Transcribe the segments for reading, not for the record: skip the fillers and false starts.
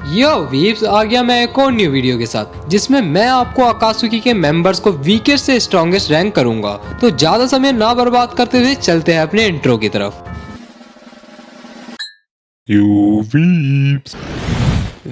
यो weeps आ गया मैं एक और न्यू वीडियो के साथ जिसमें मैं आपको अकात्सुकी के मेंबर्स को वीकेस्ट से स्ट्रॉन्गेस्ट रैंक करूंगा। तो ज्यादा समय ना बर्बाद करते हुए चलते हैं अपने इंट्रो की तरफ।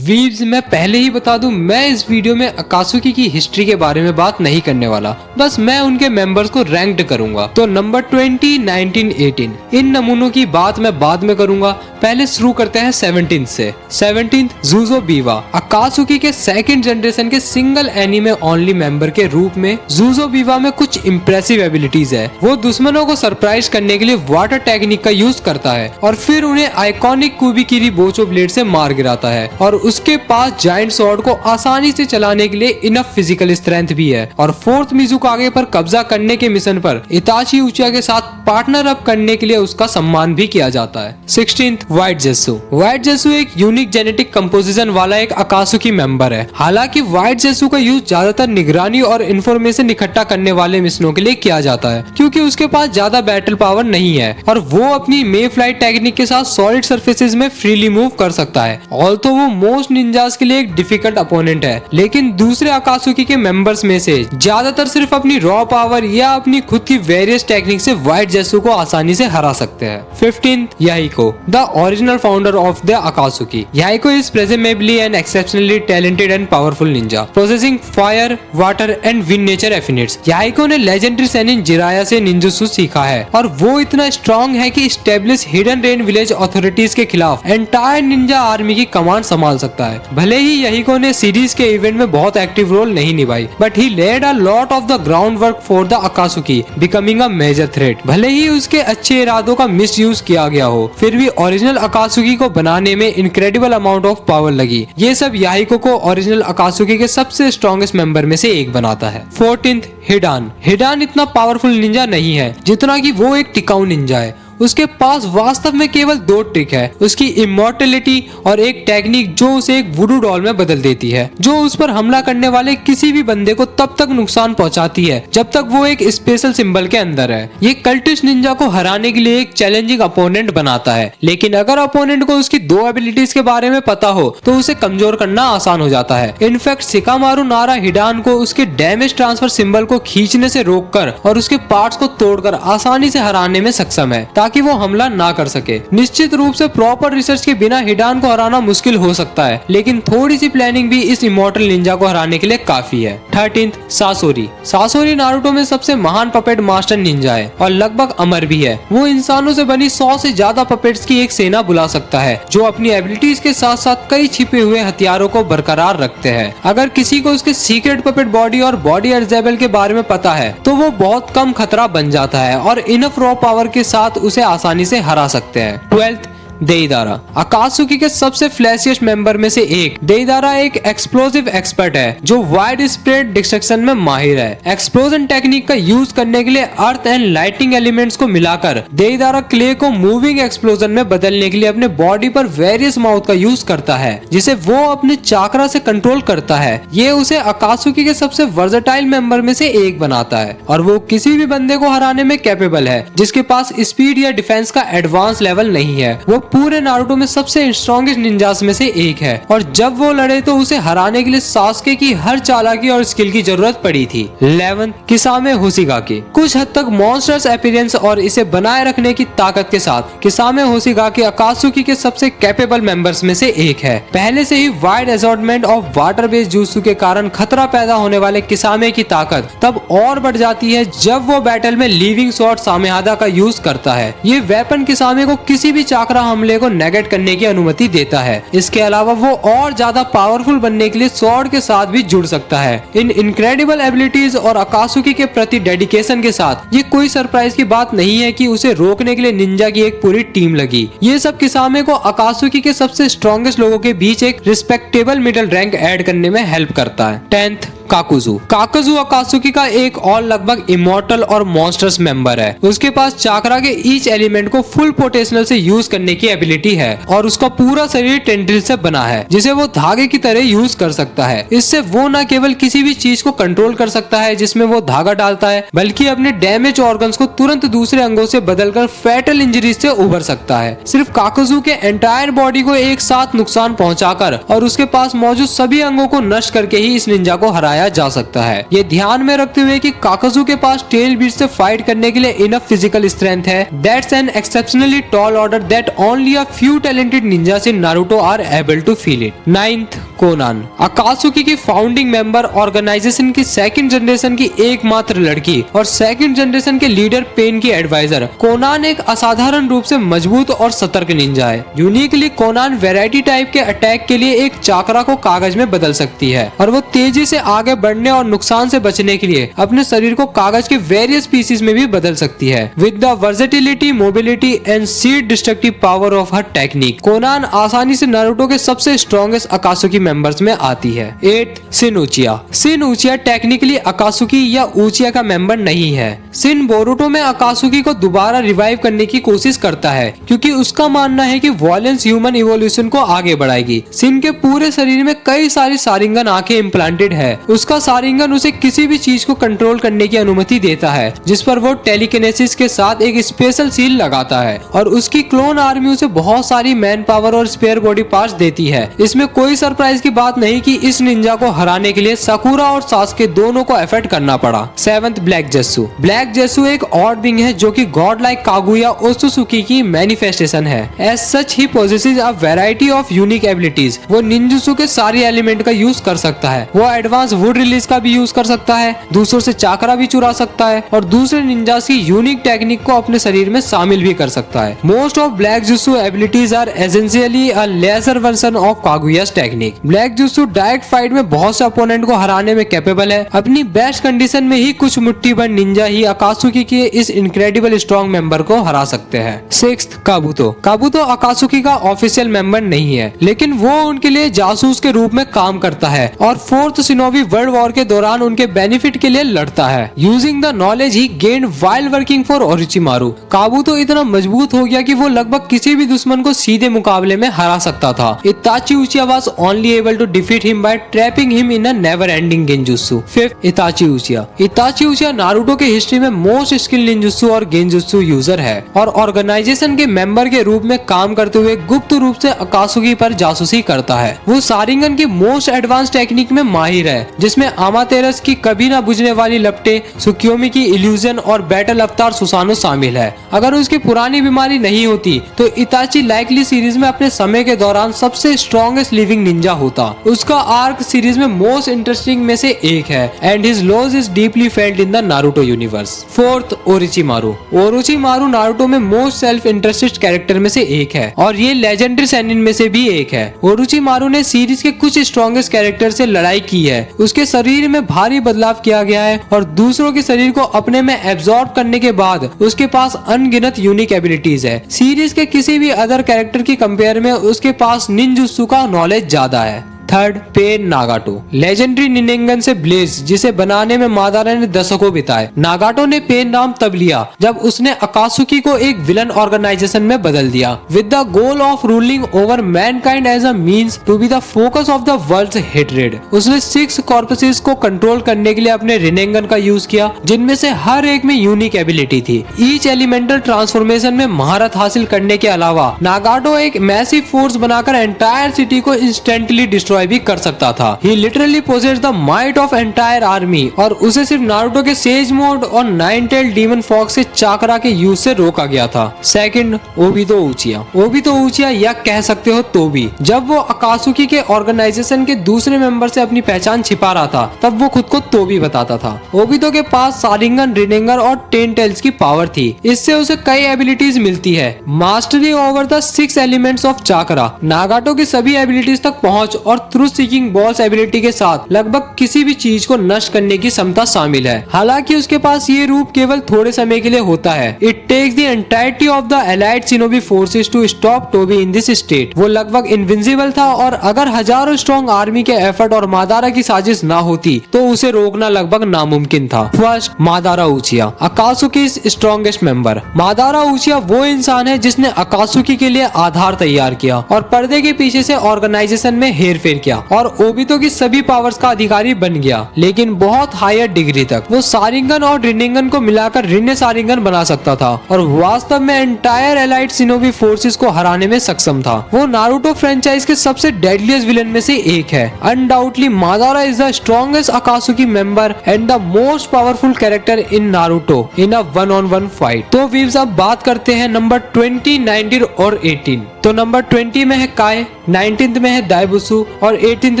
वीव्स मैं पहले ही बता दूं, मैं इस वीडियो में अकात्सुकी की हिस्ट्री के बारे में बात नहीं करने वाला, बस मैं उनके मेंबर्स को रैंक्ड करूंगा। तो नंबर 20, 19, 18 इन नमूनों की बात मैं बाद में करूंगा। पहले शुरू करते हैं 17 से। 17 ज़ुज़ो बीवा अकात्सुकी के सेकंड जनरेशन के सिंगल एनीमे ओनली मेंबर के रूप में ज़ुज़ो बीवा में कुछ इम्प्रेसिव एबिलिटीज है। वो दुश्मनों को सरप्राइज करने के लिए वाटर टेक्निक का यूज करता है और फिर उन्हें आइकॉनिक कुबिकिरी बोचो ब्लेड से मार गिराता है। और उसके पास जायंट स्वॉर्ड को आसानी से चलाने के लिए इनफ फिजिकल स्ट्रेंथ भी है। और फोर्थ मिज़ुकागे पर कब्जा करने के मिशन पर इताची उचिया के साथ पार्टनर अप करने के लिए उसका सम्मान भी किया जाता है। 16 व्हाइट जेसु। व्हाइट जेसु एक यूनिक जेनेटिक कंपोजिशन वाला एक अकात्सुकी मेंबर है। हालांकि व्हाइट जेसु का यूज ज्यादातर निगरानी और इंफॉर्मेशन इकट्ठा करने वाले मिशनों के लिए किया जाता है, क्योंकि उसके पास ज्यादा बैटल पावर नहीं है और वो अपनी मे फ्लाइट टेक्निक के साथ सॉलिड सर्फेसिस में फ्रीली मूव कर सकता है। ऑल्दो वो मोस्ट निंजास के लिए एक डिफिकल्ट अपोनेंट है, लेकिन दूसरे अकात्सुकी के मेंबर्स में से ज्यादातर सिर्फ अपनी रॉ पावर या अपनी खुद की वेरियस टेक्निक से व्हाइट जेसु को आसानी से हरा सकते हैं। 15 Yahiko the original founder of the Akatsuki. Yahiko is presentably an exceptionally talented and powerful ninja processing fire, water and wind nature affinities. Yahiko ने लेजेंडरी सैनिन जिराया से निंजुत्सु सीखा है और वो इतना स्ट्रॉन्ग है कि establish hidden rain village authorities के खिलाफ एंटायर निंजा आर्मी की कमांड संभाल सकता है। भले ही याहिको ने सीरीज के इवेंट में बहुत एक्टिव रोल नहीं निभाई, but he led a lot of the ground work for the Akatsuki becoming a major threat. भले ही उसके अच्छे इरादों का मिसयूज किया गया हो, फिर भी ओरिजिनल अकात्सुकी को बनाने में इनक्रेडिबल अमाउंट ऑफ पावर लगी। ये सब याहिको को ओरिजिनल अकात्सुकी के सबसे स्ट्रॉन्गेस्ट मेंबर में से एक बनाता है। 14 हिडान। हिडान इतना पावरफुल निंजा नहीं है जितना कि वो एक टिकाऊ निंजा है। उसके पास वास्तव में केवल 2 ट्रिक है, उसकी इमॉर्टलिटी और एक टेक्निक जो उसे एक वुडू डॉल में बदल देती है, जो उस पर हमला करने वाले किसी भी बंदे को तब तक नुकसान पहुंचाती है जब तक वो एक स्पेशल सिंबल के अंदर है। ये कल्टिस्ट निंजा को हराने के लिए एक चैलेंजिंग अपोनेंट बनाता है, लेकिन अगर अपोनेंट को उसकी 2 एबिलिटीज के बारे में पता हो तो उसे कमजोर करना आसान हो जाता है। इनफैक्ट शिकामारु नारा हिडान को उसके डैमेज ट्रांसफर सिंबल को खींचने से रोककर और उसके पार्ट्स को तोड़कर आसानी से हराने में सक्षम है ताकि वो हमला ना कर सके। निश्चित रूप से प्रॉपर रिसर्च के बिना हिडान को हराना मुश्किल हो सकता है, लेकिन थोड़ी सी प्लानिंग भी इस इमॉर्टल निंजा को हराने के लिए काफी है। 13 सासोरी। सासोरी नारुतो में सबसे महान पपेट मास्टर निंजा है और लगभग अमर भी है। वो इंसानों से बनी 100 से ज्यादा पपेट्स की एक सेना बुला सकता है, जो अपनी एबिलिटीज के साथ साथ कई छिपे हुए हथियारों को बरकरार रखते हैं। अगर किसी को उसके सीक्रेट पपेट बॉडी और बॉडी अर्जेबल के बारे में पता है तो वो बहुत कम खतरा बन जाता है और इनफ रॉ पावर के साथ उसे आसानी से हरा सकते हैं। 12 देइदारा। अकात्सुकी के सबसे फ्लैशिएस्ट मेंबर में से एक। देइदारा एक एक्सप्लोसिव एक्सपर्ट है जो वाइड स्प्रेड डिस्ट्रक्शन में माहिर है। एक्सप्लोजन टेक्निक का यूज करने के लिए अर्थ एंड लाइटिंग एलिमेंट्स को मिलाकर देइदारा क्ले को मूविंग एक्सप्लोजन में बदलने के लिए अपने बॉडी पर वेरियस माउथ का यूज करता है, जिसे वो अपने चाकरा से कंट्रोल करता है। ये उसे अकात्सुकी के सबसे वर्सेटाइल मेंबर में से एक बनाता है और वो किसी भी बंदे को हराने में कैपेबल है जिसके पास स्पीड या डिफेंस का एडवांस लेवल नहीं है। वो पूरे नारुतो में सबसे स्ट्रॉन्गेस्ट निंजास में से एक है और जब वो लड़े तो उसे हराने के लिए सास्के की हर चालाकी और स्किल की जरूरत पड़ी थी। 11 किसामे होशिगाके। कुछ हद तक मॉन्स्टर्स अपीयरेंस और इसे बनाए रखने की ताकत के साथ किसामे होशिगाके अकात्सुकी के सबसे कैपेबल मेंबर्स में से एक है। पहले से ही wide assortment of water based jutsu के कारण खतरा पैदा होने वाले किसामे की ताकत तब और बढ़ जाती है जब वो बैटल में लीविंग स्वॉर्ड सामेहादा का यूज करता है। ये वेपन किसामे को किसी भी चाकरा हमले को नेगेट करने की अनुमति देता है। इसके अलावा वो और ज्यादा पावरफुल बनने के लिए स्वॉर्ड के साथ भी जुड़ सकता है। इन इनक्रेडिबल एबिलिटीज और अकात्सुकी के प्रति डेडिकेशन के साथ ये कोई सरप्राइज की बात नहीं है कि उसे रोकने के लिए निंजा की एक पूरी टीम लगी। ये सब किसामे को अकात्सुकी के सबसे स्ट्रॉन्गेस्ट लोगों के बीच एक रिस्पेक्टेबल मिडिल रैंक ऐड करने में हेल्प करता है। 10th काकुजू। काकुजू अकात्सुकी का एक और लगभग इमॉर्टल और मॉन्स्टर्स मेंबर है। उसके पास चाकरा के ईच एलिमेंट को फुल पोटेंशियल से यूज करने की एबिलिटी है और उसका पूरा शरीर टेंड्रिल से बना है जिसे वो धागे की तरह यूज कर सकता है। इससे वो न केवल किसी भी चीज को कंट्रोल कर सकता है जिसमें वो धागा डालता है, बल्कि अपने डैमेज ऑर्गन्स को तुरंत दूसरे अंगों से बदलकर फैटल इंजरीज से उबर सकता है। सिर्फ काकुजू के एंटायर बॉडी को एक साथ नुकसान पहुंचाकर और उसके पास मौजूद सभी अंगों को नष्ट करके ही इस निंजा को हराया जा सकता है। ये ध्यान में रखते हुए कि काकुजू के पास टेल बीट से फाइट करने के लिए इनफ फिजिकल स्ट्रेंथ है, that's an exceptionally tall order that only a few talented ninjas in Naruto are able to fill it. 9th Konan. Akatsuki की फाउंडिंग मेंबर, ऑर्गेनाइजेशन की second generation की एकमात्र लड़की और सेकंड जनरेशन के leader Pain की advisor, Konan एक असाधारण रूप से मजबूत और सतर्क निंजा है। यूनिकली कोनान वैरायटी टाइप के अटैक के लिए एक चाकरा को कागज में बदल सकती है और वो तेजी से आगे बढ़ने और नुकसान से बचने के लिए अपने शरीर को कागज के वेरियस पीसेस में भी बदल सकती है। With the versatility, mobility and seed destructive power of her technique, Connon आसानी से नारुतो के सबसे स्ट्रॉन्गेस्ट अकात्सुकी मेंबर्स में आती है। 8th Shin उचिया। शिन उचिया टेक्निकली अकात्सुकी या उचिया का मेंबर नहीं है। शिन बोरुतो में अकात्सुकी को दोबारा रिवाइव करने की कोशिश करता है क्योंकि उसका मानना है कि वॉयलेंस ह्यूमन इवोल्यूशन को आगे बढ़ाएगी। शिन के पूरे शरीर में कई सारी सारिंगन आंखें इम्प्लांटेड है। उसका सारिंगन उसे किसी भी चीज को कंट्रोल करने की अनुमति देता है जिस पर वो टेलीकिनेसिस के साथ एक स्पेशल सील लगाता है और उसकी क्लोन आर्मी उसे बहुत सारी मैन पावर और स्पेयर बॉडी पार्ट्स देती है। इसमें कोई सरप्राइज की बात नहीं कि इस निंजा को हराने के लिए साकुरा और सासुके दोनों को एफर्ट करना पड़ा। 7th black जेत्सु। ब्लैक जेत्सु एक ऑड बिंग है जो कि गॉड लाइक कागुया ओत्सुसुकी की मैनिफेस्टेशन है। As such he possesses a variety of unique abilities. वो निंजुत्सु के सारे एलिमेंट का यूज कर सकता है। वो एडवांस वुड रिलीज का भी यूज कर सकता है, दूसरों से चाकरा भी चुरा सकता है और दूसरे निंजास की यूनिक टेक्निक को अपने शरीर में शामिल भी कर सकता है। Most of black Zetsu abilities are essentially a lesser version of Kaguya's technique. Black Zetsu direct fight में बहुत से अपोनेंट को हराने में कैपेबल है। अपनी बेस्ट कंडीशन में ही कुछ मुट्ठी भर निंजा ही अकात्सुकी के इस इनक्रेडिबल स्ट्रॉन्ग मेंबर को हरा सकते हैं। 6th काबुतो। काबुतो अकात्सुकी का ऑफिशियल मेंबर नहीं है लेकिन वो उनके लिए जासूस के रूप में काम करता है और 4th शिनोबी वर्ल्ड वॉर के दौरान उनके बेनिफिट के लिए लड़ता है। Using the knowledge he gained while working for Orochimaru, Kabuto इतना मजबूत हो गया कि वो लगभग किसी भी दुश्मन को सीधे मुकाबले में हरा सकता था। Itachi Uchiha was only able to defeat him by trapping him in a never ending genjutsu. 5th Itachi Uchiha. Itachi Uchiha Naruto के हिस्ट्री में मोस्ट स्किल निंजुत्सु और गेंजुत्सु यूजर है और ऑर्गेनाइजेशन के मेंबर के रूप में काम करते हुए गुप्त रूप से अकात्सुकी पर जासूसी करता है। वो सारिंगन की मोस्ट एडवांस टेक्निक में माहिर है जिसमें आमातेरस की कभी ना बुझने वाली लपटे, सुकियोमी की इल्यूजन और बैटल अवतार सुसानो शामिल है। अगर उसकी पुरानी बीमारी नहीं होती तो इताची लाइकली सीरीज में अपने समय के दौरान सबसे स्ट्रॉन्गेस्ट लिविंग निंजा होता। उसका आर्क सीरीज में मोस्ट इंटरेस्टिंग में से एक है and his loss is deeply felt in the Naruto universe. 4th Orochimaru. Orochimaru Naruto में मोस्ट सेल्फ इंटरेस्टेड कैरेक्टर में से एक है और ये लेजेंडरी सेनिन में से भी एक है। ओरोचिमारू ने सीरीज के कुछ स्ट्रॉन्गेस्ट कैरेक्टर से लड़ाई की है। उसके शरीर में भारी बदलाव किया गया है और दूसरों के शरीर को अपने में एब्जॉर्ब करने के बाद उसके पास अनगिनत यूनिक एबिलिटीज है। सीरीज के किसी भी अदर कैरेक्टर की कंपेयर में उसके पास निंजुत्सु का नॉलेज ज्यादा है। 3rd pen नागाटो। लेजेंडरी निनेंगन से ब्लेज जिसे बनाने में मादारा ने दशकों बिताए। नागाटो ने पेन नाम तब लिया जब उसने अकात्सुकी को एक विलन ऑर्गेनाइजेशन में बदल दिया with the goal of ruling over mankind as a means to be the focus of the world's hatred. उसने 6 कॉर्पसेस को कंट्रोल करने के लिए अपने रिनेंगन का यूज किया जिनमें से हर एक में यूनिक एबिलिटी थी। ईच एलिमेंटल ट्रांसफॉर्मेशन में महारत हासिल करने के अलावा नागाटो एक मैसिव फोर्स बनाकर एंटायर सिटी को इंस्टेंटली डिस्ट्रॉय भी कर सकता था। He literally possessed the might of entire army और उसे सिर्फ नारुतो के सेज मोड और 9-tailed demon fox से चाकरा के यूज से रोका गया था। 2nd Obito उचिया। ओबितो उचिया या कह सकते हो तोबी। जब वो अकात्सुकी के ऑर्गेनाइजेशन के दूसरे मेंबर से अपनी पहचान छिपा रहा था तब वो खुद को तोबी बताता था। ओबितो के पास सारिंगन, रिनेंगर और 10 tails की पावर थी। इससे उसे कई एबिलिटीज मिलती है। Mastery over the 6 elements of चाकरा, नागाटो की सभी एबिलिटीज तक पहुंच और ट्रुथ सीकिंग बॉस एबिलिटी के साथ लगभग किसी भी चीज को नष्ट करने की क्षमता शामिल है। हालांकि उसके पास ये रूप केवल थोड़े समय के लिए होता है। It takes the entirety of the allied shinobi forces to stop Tobi in this state. वो लगभग इनविंसिबल था और अगर हजारों स्ट्रॉन्ग आर्मी के एफर्ट और मादारा की साजिश ना होती तो उसे रोकना लगभग नामुमकिन था। First, मादारा उचिया, अकात्सुकी strongest member. मादारा उचिया वो इंसान है जिसने अकात्सुकी के लिए आधार तैयार किया और पर्दे के पीछे से ऑर्गेनाइजेशन में हेरफेर किया और ओबितो की सभी पावर्स का अधिकारी बन गया, लेकिन बहुत हायर डिग्री तक। वो सारिंगन और रिनिंगन को मिलाकर रिन्ने सारिंगन बना सकता था और वास्तव में एंटायर एलाइड शिनोबी फोर्सेस को हराने में सक्षम था। वो नारुतो फ्रेंचाइज के सबसे डेडलिएस्ट विलन में से एक है। Undoubtedly मादारा is the strongest अकात्सुकी member and the most powerful character in Naruto in a 1-on-1 fight. तो वीव्स अब बात करते हैं नंबर 20, 19 और 18। तो नंबर 20 में है काय, 19th में है दाइबुत्सु और 18th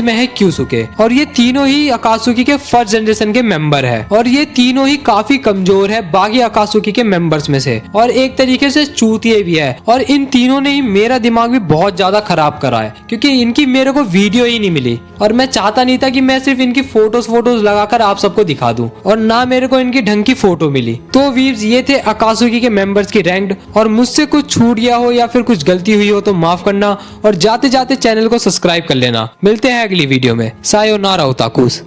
में है क्यूसुके। और ये तीनों ही अकात्सुकी के फर्स्ट जनरेशन के मेंबर है और ये तीनों ही काफी कमजोर है बाकी अकात्सुकी के मेंबर्स में से और एक तरीके से चूतिए भी है। और इन तीनों ने ही मेरा दिमाग भी बहुत ज्यादा खराब करा है क्योंकि इनकी मेरे को वीडियो ही नहीं मिली और मैं चाहता नहीं था कि मैं सिर्फ इनकी फोटोज लगाकर आप सबको दिखा दूं और ना मेरे को इनकी ढंग की फोटो मिली। तो वीव्स ये थे अकात्सुकी के मेंबर्स की रैंक्ड, और मुझसे कुछ छूट गया हो या फिर कुछ गलती हुई हो तो माफ करना और जाते जाते चैनल को सब्सक्राइब कर लेना। मिलते हैं अगली वीडियो में। सायोनारा ओताकुस।